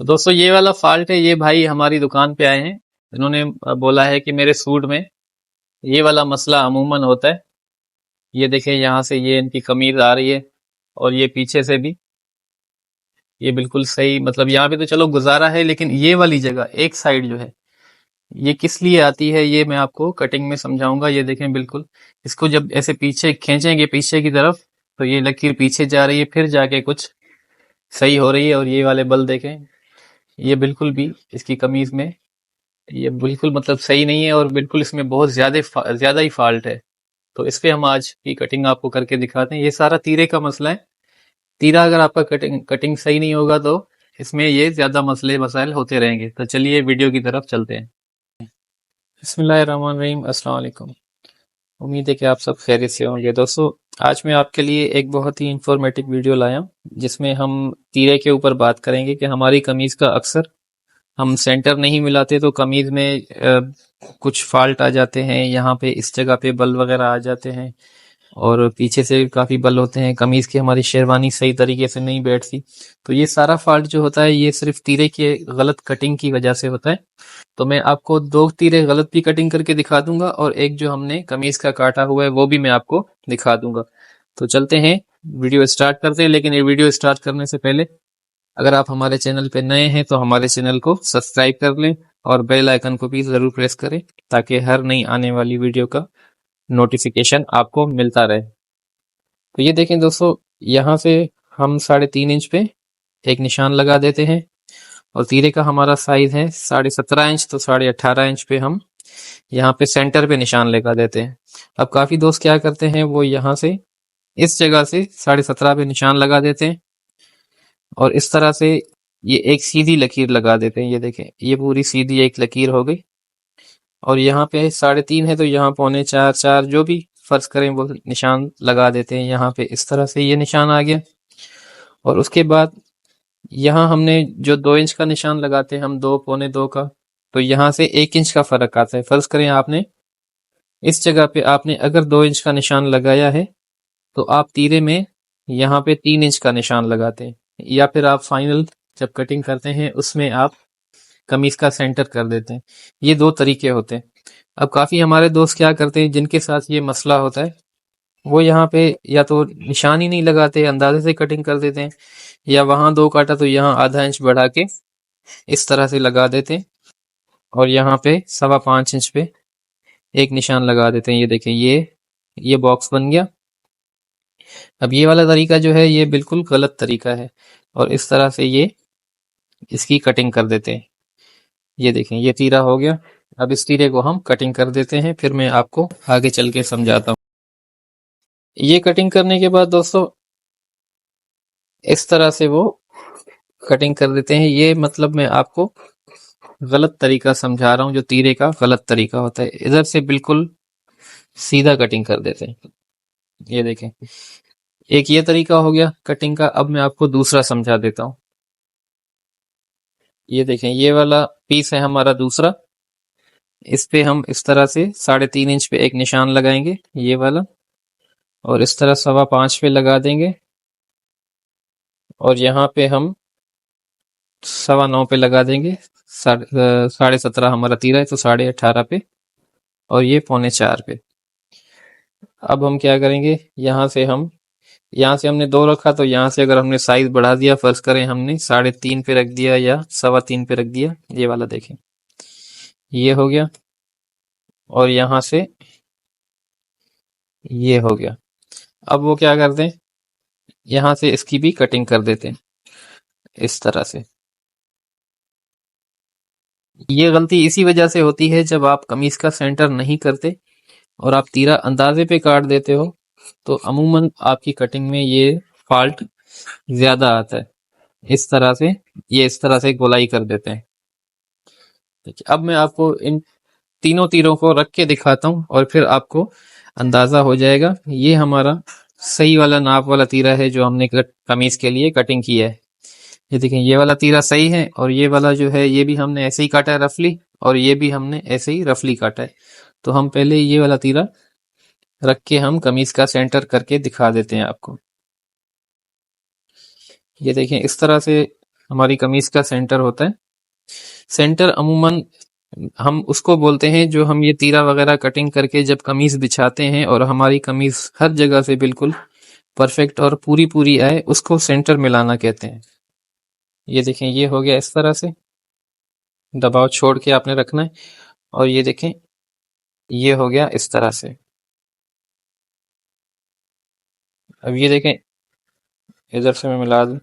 तो दोस्तों ये वाला फॉल्ट है, ये भाई हमारी दुकान पे आए हैं। इन्होंने बोला है कि मेरे सूट में ये वाला मसला अमूमन होता है। ये देखें, यहाँ से ये इनकी कमीज आ रही है और ये पीछे से भी ये बिल्कुल सही, मतलब यहाँ पे तो चलो गुजारा है, लेकिन ये वाली जगह एक साइड जो है ये किस लिए आती है ये मैं आपको कटिंग में समझाऊंगा। ये देखें, बिल्कुल इसको जब ऐसे पीछे खींचेंगे पीछे की तरफ तो ये लकीर पीछे जा रही है, फिर जाके कुछ सही हो रही है। और ये वाले बल देखें, ये बिल्कुल भी इसकी कमीज में ये बिल्कुल मतलब सही नहीं है और बिल्कुल इसमें बहुत ज्यादा ही फॉल्ट है। तो इस पे हम आज की कटिंग आपको करके दिखाते हैं। ये सारा तीरे का मसला है। तीरा अगर आपका कटिंग कटिंग सही नहीं होगा तो इसमें ये ज्यादा मसले मसाइल होते रहेंगे। तो चलिए वीडियो की तरफ चलते हैं। बिस्मिल्लाहिर्रहमानिर्रहीम, अस्सलाम वालेकुम। उम्मीद है कि आप सब खैरियत से होंगे। दोस्तों, आज मैं आपके लिए एक बहुत ही इंफॉर्मेटिव वीडियो लाया हूं, जिसमें हम तीरे के ऊपर बात करेंगे कि हमारी कमीज का अक्सर हम सेंटर नहीं मिलाते तो कमीज में कुछ फॉल्ट आ जाते हैं। यहाँ पे इस जगह पे बल वगैरह आ जाते हैं और पीछे से काफी बल होते हैं। कमीज की हमारी शेरवानी सही तरीके से नहीं बैठती। तो ये सारा फॉल्ट जो होता है ये सिर्फ तीरे के गलत कटिंग की वजह से होता है। तो मैं आपको दो तीरे गलत भी कटिंग करके दिखा दूंगा और एक जो हमने कमीज का काटा हुआ है वो भी मैं आपको दिखा दूंगा। तो चलते हैं, वीडियो स्टार्ट करते हैं। लेकिन ये वीडियो स्टार्ट करने से पहले अगर आप हमारे चैनल पे नए हैं तो हमारे चैनल को सब्सक्राइब कर लें और बेल आइकन को भी जरूर प्रेस करें ताकि हर नई आने वाली वीडियो का नोटिफिकेशन आपको मिलता रहे। तो ये देखें दोस्तों, यहाँ से हम 3.5 इंच पे एक निशान लगा देते हैं और तीरे का हमारा साइज है 17.5 इंच, तो 18.5 इंच पे हम यहाँ पे सेंटर पे निशान लगा देते हैं। अब काफी दोस्त क्या करते हैं, वो यहाँ से इस जगह से 17.5 पे निशान लगा देते हैं और इस तरह से ये एक सीधी लकीर लगा देते हैं। ये देखें, ये पूरी सीधी एक लकीर हो गई और यहाँ पे 3.5 है तो यहाँ 3.25 4 जो भी फर्ज करें वो निशान लगा देते हैं। यहाँ पे इस तरह से ये निशान आ गया और उसके बाद यहाँ हमने जो 2 इंच का निशान लगाते हैं हम, 2 2.25 का, तो यहाँ से 1 इंच का फर्क आता है। फर्ज करें आपने इस जगह पे आपने अगर 2 इंच का निशान लगाया है तो आप तीरे में यहाँ पे 3 इंच का निशान लगाते हैं, या फिर आप फाइनल जब कटिंग करते हैं उसमें आप कमीज का सेंटर कर देते हैं। ये दो तरीके होते हैं। अब काफी हमारे दोस्त क्या करते हैं जिनके साथ ये मसला होता है, वो यहाँ पे या तो निशान ही नहीं लगाते, अंदाजे से कटिंग कर देते हैं, या वहां 2 काटा तो यहाँ ½ इंच बढ़ा के इस तरह से लगा देते हैं और यहाँ पे 5.25 इंच पे एक निशान लगा देते हैं। ये देखें, ये बॉक्स बन गया। अब ये वाला तरीका जो है ये बिल्कुल गलत तरीका है और इस तरह से ये इसकी कटिंग कर देते हैं। ये देखें, ये तीरा हो गया। अब इस तीरे को हम कटिंग कर देते हैं, फिर मैं आपको आगे चल के समझाता हूँ। ये कटिंग करने के बाद दोस्तों इस तरह से वो कटिंग कर देते हैं। ये मतलब मैं आपको गलत तरीका समझा रहा हूँ, जो तीरे का गलत तरीका होता है। इधर से बिल्कुल सीधा कटिंग कर देते हैं। ये देखें, एक ये तरीका हो गया कटिंग का। अब मैं आपको दूसरा समझा देता हूँ। ये देखें, ये वाला पीस है हमारा दूसरा। इस पे हम इस तरह से 3.5 इंच पे एक निशान लगाएंगे, ये वाला, और इस तरह 5.25 पे लगा देंगे और यहाँ पे हम 9.25 पे लगा देंगे। 17.5 हमारा तीरा है तो 18.5 पे और ये 3.25 पे। अब हम क्या करेंगे, यहाँ से हमने 2 रखा तो यहाँ से अगर हमने साइज बढ़ा दिया, फर्ज करें हमने 3.5 पे रख दिया या 3.25 पे रख दिया, ये वाला देखें ये हो गया और यहाँ से ये हो गया। अब वो क्या करते हैं, यहाँ से इसकी भी कटिंग कर देते हैं इस तरह से। ये गलती इसी वजह से होती है जब आप कमीज का सेंटर नहीं करते और आप तीरा अंदाजे पे काट देते हो तो अमूमन आपकी कटिंग में ये फॉल्ट ज्यादा आता है। इस तरह से ये इस तरह से गोलाई कर देते हैं। देखिए, अब मैं आपको इन तीनों तीरों को रख के दिखाता हूँ और फिर आपको अंदाजा हो जाएगा। ये हमारा सही वाला नाप वाला तीरा है जो हमने कमीज के लिए कटिंग किया है। ये देखें, ये वाला तीरा सही है और ये वाला जो है ये भी हमने ऐसे ही काटा है रफली, और ये भी हमने ऐसे ही रफली काटा है। तो हम पहले ये वाला तीरा रख के हम कमीज का सेंटर करके दिखा देते हैं आपको। ये देखें, इस तरह से हमारी कमीज का सेंटर होता है। सेंटर अमूमन हम उसको बोलते हैं जो हम ये तीरा वगैरह कटिंग करके जब कमीज बिछाते हैं और हमारी कमीज हर जगह से बिल्कुल परफेक्ट और पूरी पूरी आए, उसको सेंटर मिलाना कहते हैं। ये देखें, ये हो गया इस तरह से, दबाव छोड़ के आपने रखना है। और ये देखें, ये हो गया इस तरह से। अब ये देखें, इधर से मैं मिला दूं,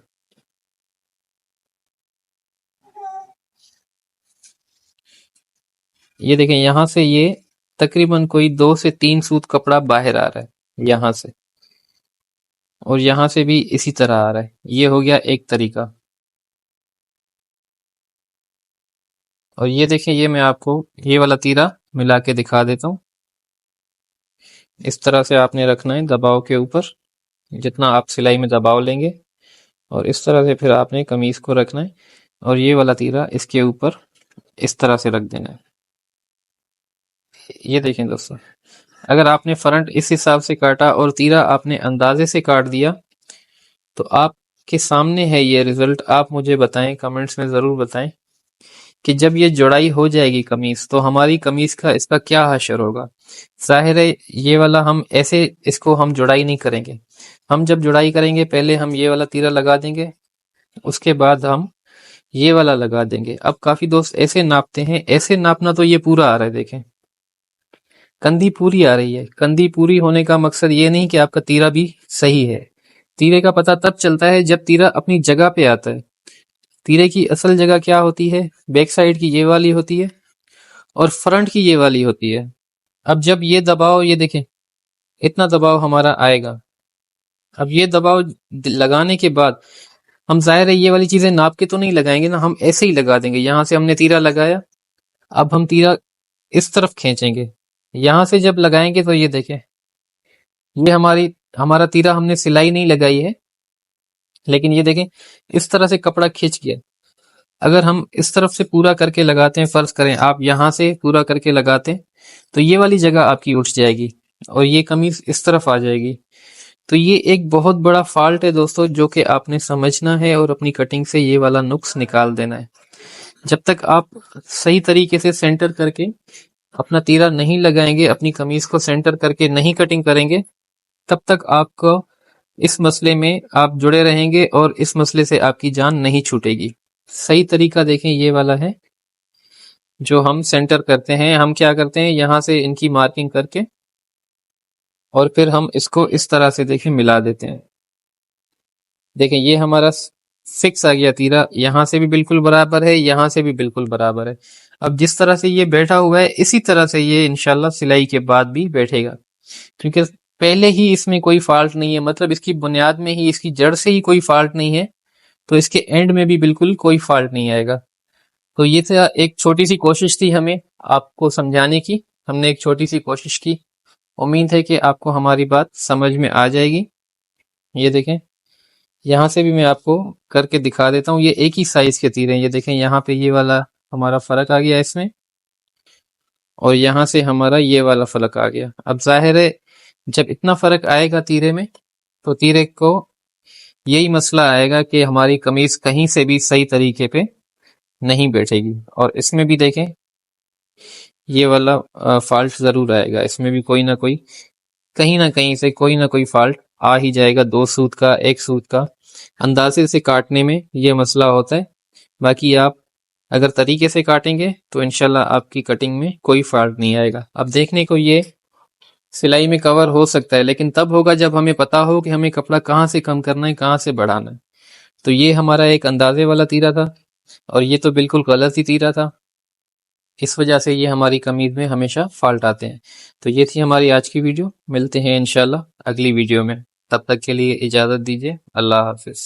ये देखें यहां से ये तकरीबन कोई 2 से 3 सूत कपड़ा बाहर आ रहा है यहां से, और यहां से भी इसी तरह आ रहा है। ये हो गया एक तरीका। और ये देखें, ये मैं आपको ये वाला तीरा मिला के दिखा देता हूँ। इस तरह से आपने रखना है दबाव के ऊपर, जितना आप सिलाई में दबाव लेंगे, और इस तरह से फिर आपने कमीज को रखना है और ये वाला तीरा इसके ऊपर इस तरह से रख देना है। ये देखें दोस्तों, अगर आपने फ्रंट इस हिसाब से काटा और तीरा आपने अंदाजे से काट दिया तो आपके सामने है ये रिजल्ट। आप मुझे बताएं, कमेंट्स में जरूर बताएं कि जब ये जुड़ाई हो जाएगी कमीज, तो हमारी कमीज का इसका क्या हशर होगा। जाहिर है ये वाला हम ऐसे इसको हम जुड़ाई नहीं करेंगे। हम जब जुड़ाई करेंगे पहले हम ये वाला तीरा लगा देंगे, उसके बाद हम ये वाला लगा देंगे। अब काफी दोस्त ऐसे नापते हैं, ऐसे नापना तो ये पूरा आ रहा है, देखें कंधी पूरी आ रही है। कंधी पूरी होने का मकसद ये नहीं कि आपका तीरा भी सही है। तीरे का पता तब चलता है जब तीरा अपनी जगह पे आता है। तीरे की असल जगह क्या होती है, बैक साइड की ये वाली होती है और फ्रंट की ये वाली होती है। अब जब ये दबाव, ये देखें इतना दबाव हमारा आएगा। अब ये दबाव लगाने के बाद हम जाहिर है ये वाली चीजें नाप के तो नहीं लगाएंगे ना, हम ऐसे ही लगा देंगे। यहां से हमने तीरा लगाया, अब हम तीरा इस तरफ खींचेंगे। यहां से जब लगाएंगे तो ये देखें, ये हमारा तीरा हमने सिलाई नहीं लगाई है, लेकिन ये देखें इस तरह से कपड़ा खींच गया। अगर हम इस तरफ से पूरा करके लगाते हैं, फर्ज करें आप यहां से पूरा करके लगाते हैं, तो ये वाली जगह आपकी उठ जाएगी और ये कमीज इस तरफ आ जाएगी। तो ये एक बहुत बड़ा फॉल्ट है दोस्तों, जो कि आपने समझना है और अपनी कटिंग से ये वाला नुक्स निकाल देना है। जब तक आप सही तरीके से सेंटर करके अपना तीरा नहीं लगाएंगे, अपनी कमीज को सेंटर करके नहीं कटिंग करेंगे, तब तक आपको इस मसले में आप जुड़े रहेंगे और इस मसले से आपकी जान नहीं छूटेगी। सही तरीका देखें, ये वाला है जो हम सेंटर करते हैं। हम क्या करते हैं, यहां से इनकी मार्किंग करके और फिर हम इसको इस तरह से देखें मिला देते हैं। देखें ये हमारा फिक्स आ गया तीरा, यहां से भी बिल्कुल बराबर है, यहां से भी बिल्कुल बराबर है। अब जिस तरह से ये बैठा हुआ है इसी तरह से ये इंशाल्लाह सिलाई के बाद भी बैठेगा, क्योंकि पहले ही इसमें कोई फॉल्ट नहीं है, मतलब इसकी बुनियाद में ही, इसकी जड़ से ही कोई फॉल्ट नहीं है, तो इसके एंड में भी बिल्कुल कोई फॉल्ट नहीं आएगा। तो ये था, एक छोटी सी कोशिश थी हमें आपको समझाने की। हमने एक छोटी सी कोशिश की, उम्मीद है कि आपको हमारी बात समझ में आ जाएगी। ये देखें, यहां से भी मैं आपको करके दिखा देता हूँ। ये एक ही साइज के तीर हैं। ये देखें यहाँ पे ये वाला हमारा फर्क आ गया इसमें, और यहाँ से हमारा ये वाला फर्क आ गया। अब जाहिर है जब इतना फर्क आएगा तीरे में, तो तीरे को यही मसला आएगा कि हमारी कमीज कहीं से भी सही तरीके पे नहीं बैठेगी। और इसमें भी देखें ये वाला फॉल्ट जरूर आएगा, इसमें भी कोई ना कोई, कहीं ना कहीं से कोई ना कोई फॉल्ट आ ही जाएगा। 2 सूत का, 1 सूत का अंदाजे से काटने में ये मसला होता है। बाकी आप अगर तरीके से काटेंगे तो इंशाल्लाह आपकी कटिंग में कोई फॉल्ट नहीं आएगा। अब देखने को ये सिलाई में कवर हो सकता है, लेकिन तब होगा जब हमें पता हो कि हमें कपड़ा कहाँ से कम करना है, कहाँ से बढ़ाना है। तो ये हमारा एक अंदाजे वाला तीरा था और ये तो बिल्कुल गलत ही तीरा था। इस वजह से ये हमारी कमीज में हमेशा फॉल्ट आते हैं। तो ये थी हमारी आज की वीडियो। मिलते हैं इंशाल्लाह अगली वीडियो में, तब तक के लिए इजाजत दीजिए। अल्लाह हाफिज।